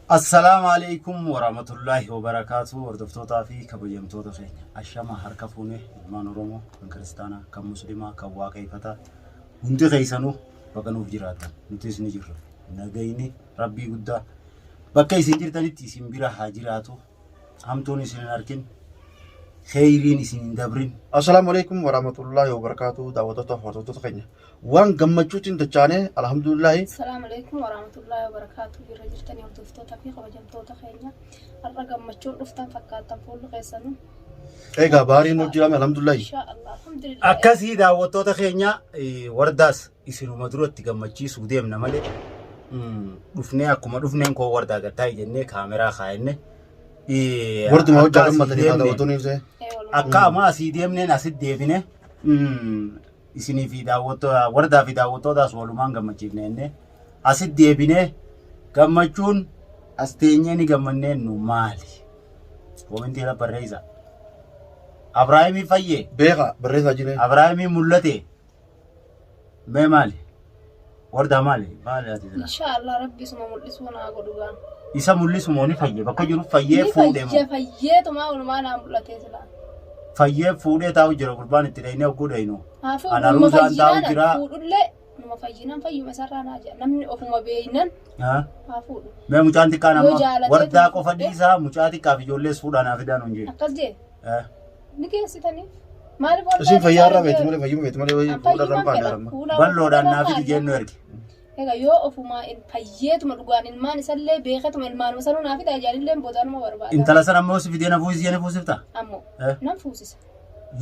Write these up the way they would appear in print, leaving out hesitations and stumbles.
السلام عليكم ورحمة الله وبركاته. وردفتوتا في كبيمتوتا خير الشمع هركفونه ما نرومو من كريستانا كمسلمة كواقعي فتا هندي غيسانو بقنو بجراتا نتيس نجرو نغيني ربي قدا بكاي سنجر تانيتي سنبيرا حاجراتو همتوني سنناركين خيرين سندبرين. السلام عليكم ورحمة الله وبركاته. دعوتنا حضرتك خير. وان جمعتين تجاني الحمد لله. السلام عليكم ورحمة الله وبركاته. برجعتني يوم تفتو تفيق وجمتو خيرنا. الرقم مشون رفتن فكاتن فول قيسانو. إيه باري نجيرام الحمد لله. إن شاء الله الحمد لله. أكاسي دعوتنا خيرنا ورداس يسيرو مدروت تجمعتي سوديم نمالي. رفني أكو ما رفني أنكو وردا قتاي جنة كاميرا خاينة. ورد ما هو جالم مدني هذا وتوني زي. Akka ama asii deemneen asitti deebine isinii fi daawwattoota wardaa fi daawwattootaas walumaan gammachiifne asitti deebine gammachuun as teenyee ni gammanneen nu maali? Komentii irra barreessa. Abrahaamii fayyee. Beeka barreessaa jiree. Abrahaamii mul'ate. Mee maali? Wardaa maali? Maali ati jira? Inshallah rabbi suma mul'isuu naa godhu gaan. Isa mul'isu moo ni fayyee? Bakka jiru fayyee fuudhee moo? Fayyee tumaa walumaa naa mul'atee sila. Fayyee fuudhee taa'u jira gurbaan itti dhahinee ogguu dhahinu. Anaruu isaan taa'u jira. Fuudhullee numa fayyinaan fayyuma sarara naa jira. Namni ofuma beeynan. Haa fuudhu. Mee mucaan xiqqaan amma wardaa qofa dhiisaa mucaa xiqqaaf ijoollees fuudhaan fidaan hin jiru. Akkas jee. Ni geessitanii. Maaliif wardaa? Isin fayyaarraa beektu malee fayyuma beektu malee fuudharraan baadiyyaadhaan. Balloodhaan naafiti jennu erge. Egaa yoo ofuma fayyeetuma dhugaan ilmaan isallee beekatuma ilmaanuma sanuu naa fida ajaa'illee boodaanuma barbaada. Intala sana ammoo si fidee na fuusisee na fuusifta? Ammoo nan fuusisa.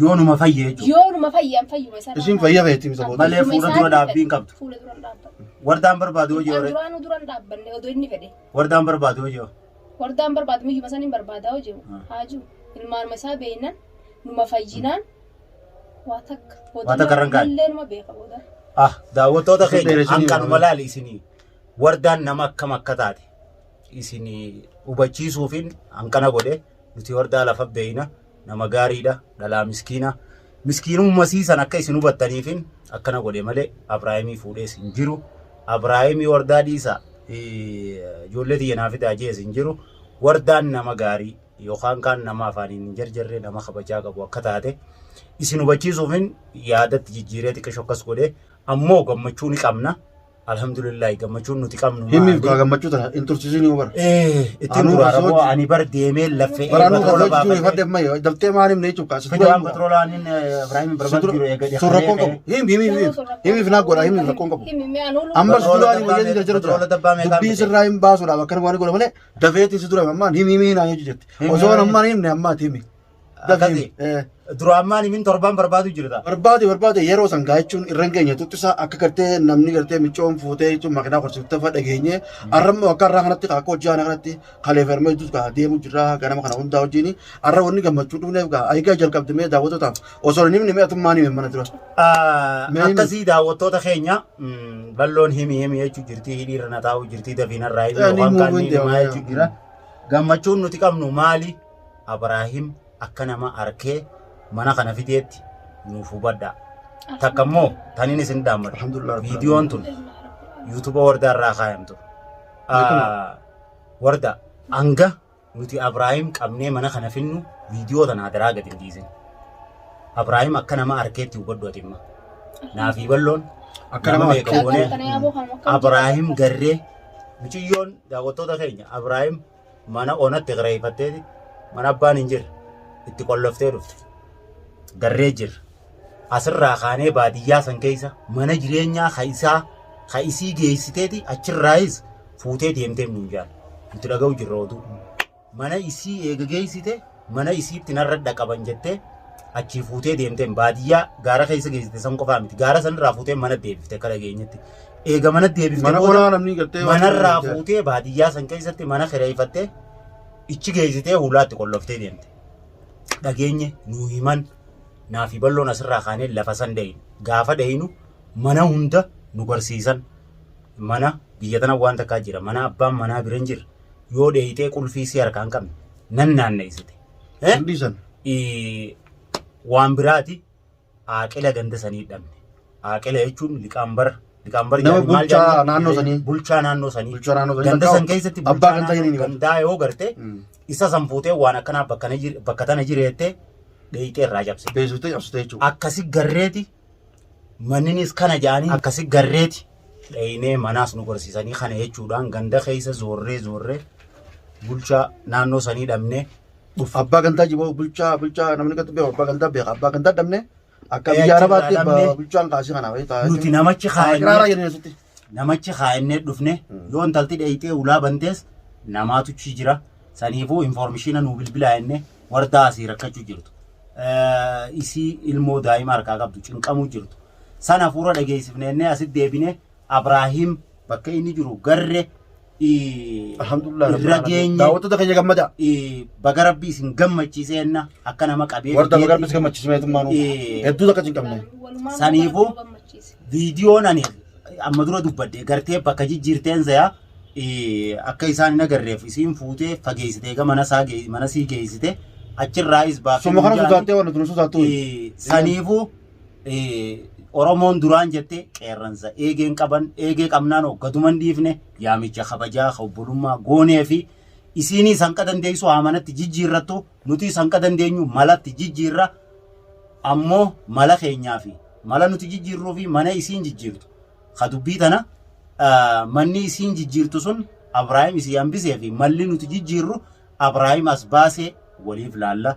Yoo numa fayyee jechuudha. Yoo numa fayyaan fayyuma isaa. Isin fayyaa beekti misa booda. Malee fuula dura dhaabbii hin qabdu. Fuula dura dhaabbatu. Wardaan barbaadu hojii hore. Duraanuu dura dhaabbanne odoo inni fedhe. Wardaan barbaadu hojii hore. Wardaan barbaadu miyyuma saniin barbaadaa hojii haaju ilmaanuma isaa beeynan numa fayyinaan waa takka. Waa takka rangaan. Illee numa beeka booda. Daawwattoota keenya hanqanuma laali isinii wardaan nama akkam akka taate isinii hubachiisuufin hanqana godhe nuti wardaa lafa beeyna nama gaariidha dhalaa miskiinummaa siisan akka isin hubattaniifin akkana godhe malee Abrahaamii fuudhees hin jiru. Abrahaamii wardaa dhiisa ijoollee xiyya naa fidaa jees hin jiru. Wardaan nama gaarii yookaan kaan nama afaaniin hin jarjarre nama kabajaa qabu akka taate isin hubachiisuufin yaadatti jijjiiree xiqqoo akkas godhe ammoo gammachuu ni qabna. Alhamdulillah gammachuun nuti qabnu. Himiif kaa gammachuu tana intursiisanii bara. Ittiin duraaraboo ani bar deemee laffee patroola baafadhe. Faddeef mayyoo dabtee maaliif na jechuudha. Fidaan patroolaanin Ibrahim barbaadu jiru eegalee. Sun rakkoon qabu. Himiif naa godha himiif rakkoon qabu. Amma suudhaan wayyaa jira jira tura. Dubbii sirraa hin baasuudhaaf akkana waan godha malee dafeetiin si tura ammaan himi naa jechuu jetti. Osoo ammaan himne ammaati himi. Dura ammaan himin torbaan barbaadu jirta. Barbaade yeroo san gaa jechuun irraan keenya tuttisaa akka gartee namni gartee micoon fuutee jechuun makiinaa qorsiifta fa'a dhageenye arrammoo akka irraa kanatti akka hojjaa kanatti kalee fermee jiru gaa deemu jirra ganama kana hundaa wajjin arra wanni gammachuu dhufneef gaa ayigaa jalqabdamee daawwattootaaf osoo nimni mee atummaan hime mana dura. Akkasii daawwattoota keenya balloon himi jechuu jirti hidhiirra na taa'u jirti dafiinarraa himi yookaan kan himaa jechuu jira. Gammachuun nuti qabnu maali? Abrahaam akka nama arkee mana kana fideetti nuuf hubadhaa. Takka immoo taniin isin dhaammatu. Viidiyoon tun yuutuuba wardaa irraa kaayamtu. Warda hanga nuti Abrahaam qabnee mana kana finnu viidiyoo tanaa daraa gadi hin dhiisin. Abrahaam akka nama arkeetti hubadhu ati imma. Naafii balloon nama beekamoonee Abrahaam garree mucayyoon daawwattoota keenya Abrahaam mana onatti gareeffatteeti mana abbaan hin jirre itti qolloftee dhufte. Garree jira. Asirraa kaanee baadiyyaa san keessa mana jireenyaa isii geessiteeti achirraayis fuutee deemtee nuun jaal. Nuti dhaga'u jirra otuu. Mana isii eega geessite mana isiitti narra dhaqaban jettee achii fuutee deemteen baadiyyaa gaara keessa geessite san qofaa miti. Gaara sanirraa fuutee mana deebifte akka dhageenyetti. Eega mana deebifte manarraa fuutee baadiyyaa san keessatti mana kireeffattee ichi geessitee hulaatti qolloftee deemte. Dhageenye nuu himan. Naafi balloon asirraa kaanee lafa san dhahinu. Gaafa dhahinu mana hunda nu barsiisan. Mana biyya tana waan takkaa jira. Mana abbaan manaa bira hin jirre. Yoo dhahitee qulfii si harkaan qabne nan naanneessite. Waan biraati aaqila ganda sanii dhabne. Aaqila jechuun liqaan bara Liqaambar Nama jedhanii maal bulchaa jedhanii? naannoo sanii. Bulchaa naannoo sanii. Bulchaa naannoo sanii. Ganda san keessatti Abbaa bulchaa gandaa naannoo jedhanii. gandaa yoo garte isa san fuutee waan akkanaa bakka tana jireettee dheeyitee irraa cabse. Beeksistee cabsitee jechuudha. Akkasi garreeti manninis kana jedhanii akkasi garreeti dheeyinee manaas nu gorsiisanii kana jechuudhaan ganda keessa zoorree bulchaa naannoo sanii dhabnee dhufa. Abbaa gandaa jiboo bulchaa namni gadi beeku abbaa gandaa beeka abbaa gandaa dhabne akka biyya arabaatti bulchaan kaasii kana Nuti namachi Kiraara kaayannee jedhanii asitti. namachi kaayannee dhufne yoo intalti dheeyitee ulaa bantees namaatuchi jira. Saniifuu informeeshina nu bilbilaa jennee wardaa asii rakkachuu jirtu. Isii ilmoo daa'ima harkaa qabdu cinqamuu jirtu. Sana fuura dhageessifnee asitti deebinee Abrahiim bakka inni jiru garre Alhamdulillah. irra geenye Daawwattoota keenya gammada. baga rabbii isin gammachiiseenna akka nama qabee Warda baga rabbis gammachiisee tummaanu. Hedduu akka hin qabne. Saniifuu viidiyoon ani amma dura dubbadde gartee bakka jijjiirteen zayaa akka isaan hin agarreef isiin fuutee fageessitee mana sii geessite achirraayis baafee Suma kana sodaattee waan nuti sodaattu. saniifuu Oromoon duraan jette qeerransa eegee qabnaan gaduma dhiifne yaamicha kabajaa obbolummaa goonee fi isiinii sanqa dandeessu amanatti jijjiirrattu nuti sanqa dandeenyu malatti jijjiirra ammoo mala keenyaa fi mala nuti jijjiirruu fi mana isiin jijjiirtu kadubbii tana manni isiin jijjiirtu sun Abrahaam isii hambisee fi malli nuti jijjiirru Abrahaam as baasee waliif laalla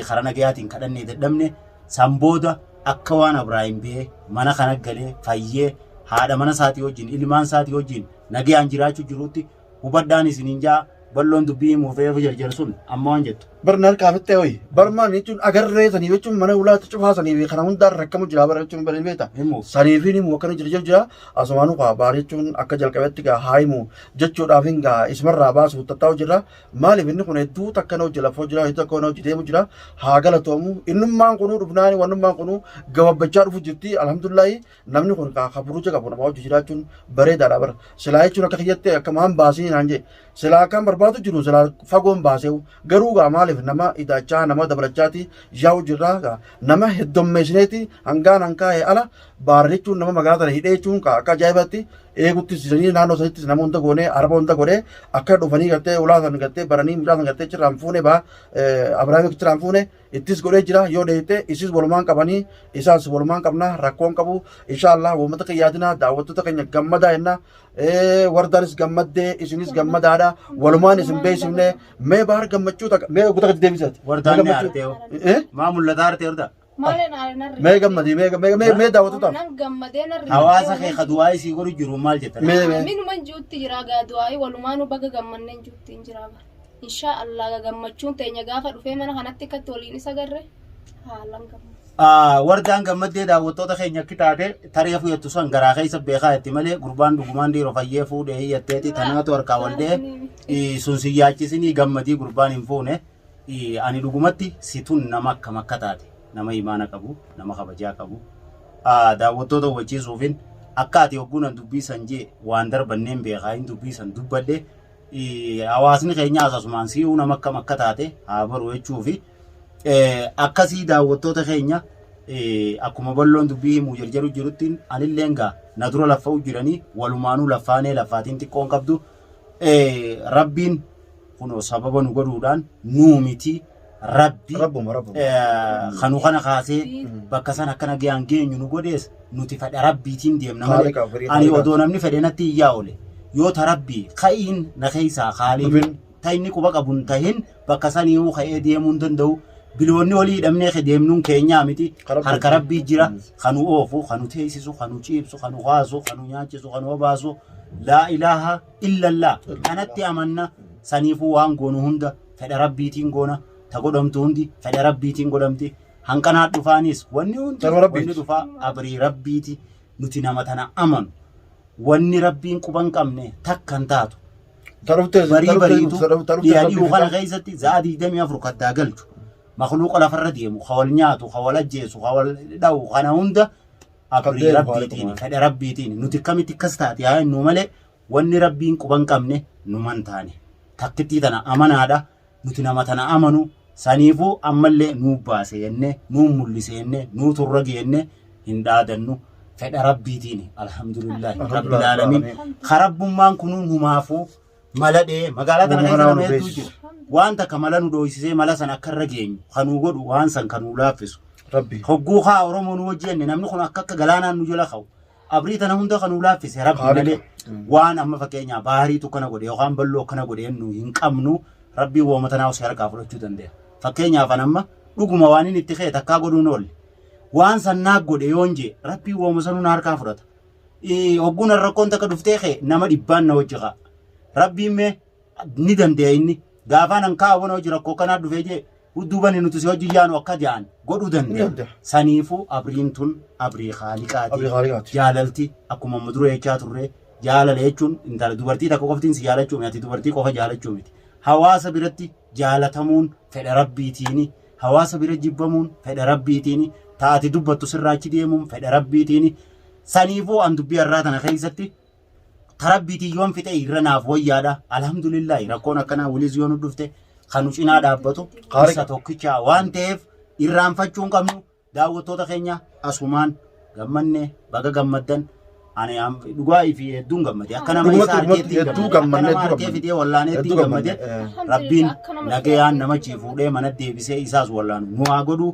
karaa nagayaatiin kadhannee dadhabne sanbooda akka waan Abrahaam bee mana kana galee fayyee haadha mana isaatii wajjin ilmaan isaatii wajjin nagayaan jiraachuu jirutti hubadhaan isiniin jaa balloon dubbii muufee jarjar sun amma waan jettu. Barnaan kaafittee hoyi. Barmaan jechuun agarree sanii jechuun mana ulaatti cufaa sanii kana hundaan rakkamu jira bara jechuun bari beeta. Saniifiin immoo akkana jira asumaanuu kaa baar jechuun akka jalqabetti gaa haayimu jechuudhaaf hin gaa ismarraa baasu tattaa'u jira. Maaliif inni kun hedduu takka na hojii lafoo jira hedduu akka na hojii deemu jira haa galatoomu innummaan kunuu dhufnaani wannummaan kunuu gababbachaa dhufu jirti alhamdulillahi namni kun kaa kaburuuja qabu nama hojii jiraachuun bareedaadha bara. Silaa jechuun akka kiyyatti akka maan baasii naan jee silaa kan barbaadu jiru silaa fagoon baaseewu garuu gaa maaliif nama idachaa nama dabalachaati yaa'u jirra nama heddommeessineeti hangaan hankaa'e ala baara jechuun nama magaalaa tana hidhee jechuun akka ajaa'ibatti eegutti sisanii naannoo sanitti nama hunda goonee araba hunda godhee akka dhufanii gartee ulaa san gartee baranii midhaan san gartee cirraan fuune baa Abrahaam cirraan fuune ittis godhee jira yoo deete isis walumaan qabanii isaas walumaan qabna rakkoon qabu inshaallah uummata kiyyaadina daawwattoota keenya gammadaa jenna wardaanis gammaddee isinis gammadaadha walumaan isin beeksifne mee baar gammachuu mee guutaa gadi deebisati wardaan ne artee maa mul'ata artee warda mee gammadii mee daawwattoota hawaasa kee kadu'aa isii godhu jiru maal jettan minuman juutti jira gaadu'aayi walumaanu baga gammanneen juutti hin jira bara insha Allah gammachuun teenya gaafa dhufee mana kanatti katti waliin isa garre haalan gammachuun wardaan gammaddee daawwattoota keenya akka taate taree fuyattu san garaa keessa beekaa itti malee gurbaan dhugumaan dhiiroo fayyee fuudhee hiyatteeti tanaatu harkaa waldee sun si yaachisinii gammadii gurbaan hin fuune ani dhugumatti situn nama akkam akka taate nama imaana qabu nama kabajaa qabu daawwattoota hubachiisuufin akka ati hogguunan dubbisan jee waan darbanneen beekaa hin dubbisan dubbadde hawaasni keenya akkasumaan si'uu nama akkam akka taate haa baru jechuufi akkasii daawwattoota keenya akkuma balloon dubbii himuu jarjaru jiruttiin anilleen gaa na dura laffa'u jiranii walumaanuu laffaanee laffaatiin xiqqoon qabdu rabbiin kunoo sababa nu godhuudhaan nuu miti rabbi kanu kana kaasee bakka san akkana ga'an geenyu nu godhees nuti fedha rabbiitiin deemna malee ani odoo namni fedhe natti iyyaa oole yoo ta rabbii ka'iin na keessaa khaalii ta'inni quba qabun tahin bakka sanii'uu ka'ee deemuu hin danda'u biloonni walii hidhamnee deemnuun keenyaa miti harka rabbii jira kanu oofu kanu teessisu kanu ciibsu kanu haasu kanu nyaachisu kanu obaasu laa ilaaha illallah kanatti amanna saniifuu waan goonu hunda fedha rabbiitiin goona ta godhamtu hundi fedha rabbiitiin godhamti hanqanaa dhufaanis wanni hundi wanni dhufaa abrii rabbiiti nuti nama tana amanu wanni rabbiin quban qabne takkan taatu barii bariitu dhiyaadhii kana keessatti za'a 24 kaddaa galchu makhluuqa lafarra deemu khawal nyaatu khawal ajjeesu khawal dhawu kana hunda abrii rabbiitiin fedha rabbiitiin nuti kamitti akkas taate haa nu malee wanni rabbiin quban qabne numan taane takkittii tana amanaadha nuti nama tana amanu saniifuu ammallee nuu baase jenne nuu mul'ise jenne nuu turra geenne hin dhaadannu fedha rabbiitiin alhamdulillah rabbil alamin karabbummaan kunuun humaafu maladhee magaalaa tana keessa nama hedduu jiru waan takka mala nu dooysisee mala san akka irra geenyu kanuu godhu waan san kanuu laaffisu rabbi hogguu haa oromoo nu wajjenne namni kun akka galaanaan nu jala ka'u abrii tana hunda kanuu laaffise rabbi malee waan amma fakkeenyaa baariitu kana godhe yookaan balloo kana godhe nu hin qabnu rabbii wooma tanaa osoo harkaa fudhachuu danda'a fakkeenyaaf amma dhuguma waan inni itti ka'e takkaa godhuun oolle waan sannaa godhe yoon jee rabbii wooma sanuu na harkaa fudhata hogguun rakkoon takka dhuftee ka'e nama dhibbaan na wajji ka'a rabbiin mee ni danda'a inni gaafaan an kaawwan hojii rakkoo kanaa dhufee jee udduubani nuti si hojii yaanu akka ja'an godhuu danda'a saniifuu abriin tun abrii haaliqaati jaalalti akkuma muduree jechaa turre jaalala jechuun intala dubartii takka qoftiin si jaalachuu miti dubartii qofa jaalachuu miti hawaasa biratti jaalatamuun fedha rabbiitiini hawaasa bira jibbamuun fedha rabbiitiini taati dubbattu sirraachi deemuun fedha rabbiitiini saniifuu an dubbii irraa tana keessatti tarabbiitii yoon fixe irra naaf wayyaadha alhamdulillah rakkoon akkanaa waliis yoon dhufte kanu cinaa dhaabbatu isa tokkicha waan ta'eef irraanfachuun qabnu daawwattoota keenya asumaan gammanne baga gammaddan ani dhugaa fi hedduun gammade akka nama isa argeetti hedduu gammanne hedduu fidee wallaaneetti gammade rabbiin nagayaan namachi fuudhee mana deebisee isaas wallaanu nu haa godhu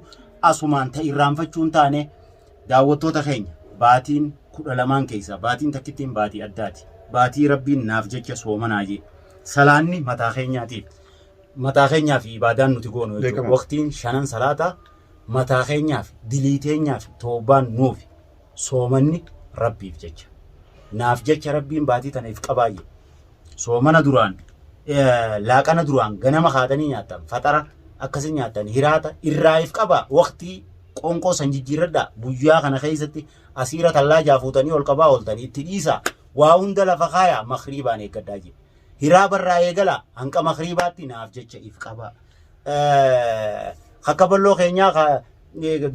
asumaan ta irraanfachuun taane daawwattoota keenya baatiin 12 keessa baatiin takkittiin baatii addaati baatii rabbiin naaf jecha soomanaa jee salaanni mataa keenyaaf ibaadaan nuti goonu jechuudha waqtiin 5 salaata mataa keenyaaf dilii teenyaaf toobaan nuuf soomanni rabbiif jecha naaf jecha rabbiin baatii tanaaf qabaayye soomana duraan laaqana duraan ganama haadanii nyaatan faxara akkasii nyaatan hiraata irraayif qaba waqtii qonqoo san jijjiirradha guyyaa kana keessatti asiira tallaa jaafuutanii ol qabaa ooltanii itti dhiisa waa hunda lafa kaaya makriibaan eeggaddaa jee hiraa barraa eegala hanqa makriibaatti naaf jecha if qaba akka balloo keenyaa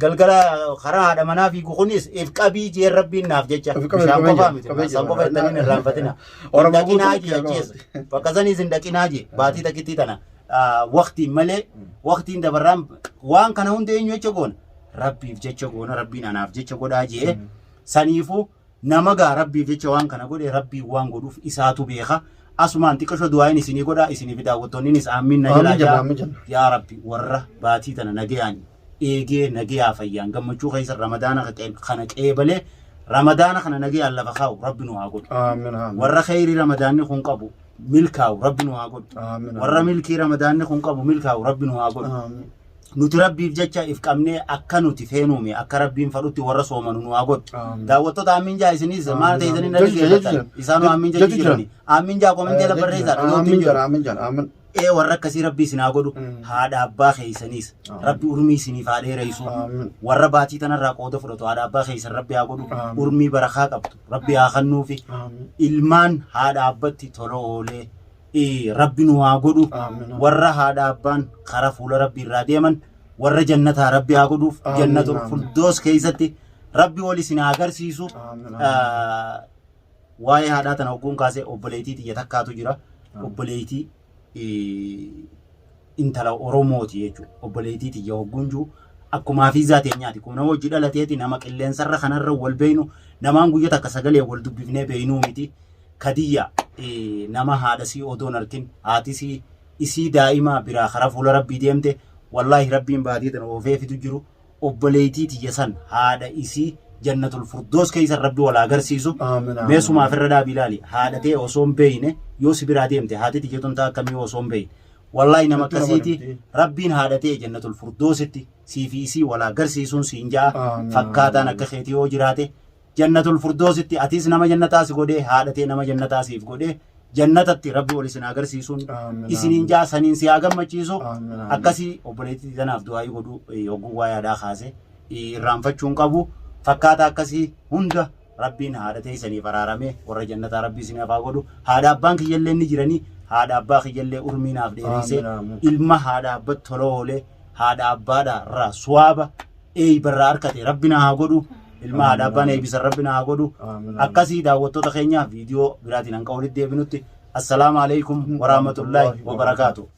galgala karaa haadha manaa fi kunis if qabii jee rabbiin naaf jecha bishaan qofaa miti bishaan qofa ittaniin irraanfatina dhaqinaa jee jeessa bakka saniis hin dhaqinaa jee baatii takkitti tana waqtiin malee waqtiin dabarraan waan kana hunda eenyu jecha goona rabbiif jecha goona rabbiin anaaf jecha godhaa jee saniifuu nama gaa rabbiif jecha waan kana godhe rabbiin waan godhuuf isaatu beeka asumaan xiqqasho du'aayin isinii godhaa isiniif daawwattoonnis aamin na jalaa yaa rabbi warra baatii tana nagayaan eegee nagayaa fayyaan gammachuu keessa ramadaana kana qeebalee ramadaana kana nagayaan lafa kaa'u rabbi nu haa godhu warra khayrii ramadaanni kun qabu milkaa'u rabbi nu haa godhu warra milkii ramadaanni kun qabu milkaa'u rabbi nu haa godhu nuti rabbiif jecha if qabnee akka nuti feenuume akka rabbiin fadhutti warra soomanu nu haa godhu daawwattoota aamin jaa isinis maal ta'isanii na dhaggeeffatan isaanu aamin jaa jirani aamin jaa komentee labarreessaa warra akkasii rabbii isin haa godhu haadha abbaa keessanis rabbi urmii isiniif haa dheereessu warra baatii tanarraa qooda fudhatu haadha abbaa keessan rabbi haa godhu urmii barakaa qabdu rabbi haa kennuufi ilmaan haadha abbatti tola oolee rabbi nu haa godhu warra haadha abbaan karaa fuula rabbii irraa deeman warra jannataa rabbi haa godhuuf jannatul firdoos keessatti rabbi wal isin haa agarsiisu waa'ee haadhaa tana hogguun kaasee obboleettii xiyya takkaatu jira obboleettii intala oromooti jechuudha obboleettii xiyya hogguun jiru akkuma fiizaa teenyaati kun nama hojii dhalateeti nama qilleensarra kanarra wal beeynu namaan guyyaa takka sagalee wal dubbifnee beeynuu miti kadiyya nama haadhasii odoon arkin haatisii isii daa'imaa biraa karaa fuula rabbii deemte wallaahi rabbiin baatii tana oofee fitu jiru obboleettii xiyya san haadha isii jannatul firdoos keessa rabbi wal agarsiisu meesumaaf irra dhaabii ilaali haadhatee osoo hin beeyne yoo si biraa deemte haati xiyya tun ta'a akkamii osoo hin beeyne wallaahi nama akkasiiti rabbiin haadhatee jannatul firdoositti siifi isii wal agarsiisuun siin ja'a fakkaataan akka keetii yoo jiraate jannatul firdoositti atis nama jannataas godhee haadhatee nama jannataasiif godhee jannatatti rabbi wal isin agarsiisuun isiniin ja'a saniin si haa gammachiisu akkasii obboleettii tanaaf du'aayii godhu yogguu waa yaadaa kaase irraanfachuun qabu fakkaata akkasii hunda rabbiin haadhatee isiniif araaramee warra jannataa rabbii isiniif haa godhu haadha abbaan kiyyallee ni jiranii haadha abbaa kiyyallee urmiinaaf dheereessee ilma haadha abbatti tola oolee haadha abbaadha irraa suwaaba barraa harkate rabbina haa godhu ilma haadha abbaan eebbisan rabbina haa godhu akkasii daawwattoota keenyaa viidiyoo biraatiin hanqa walitti deebinutti assalaamu alaikum warahmatullaahi wabarakaatu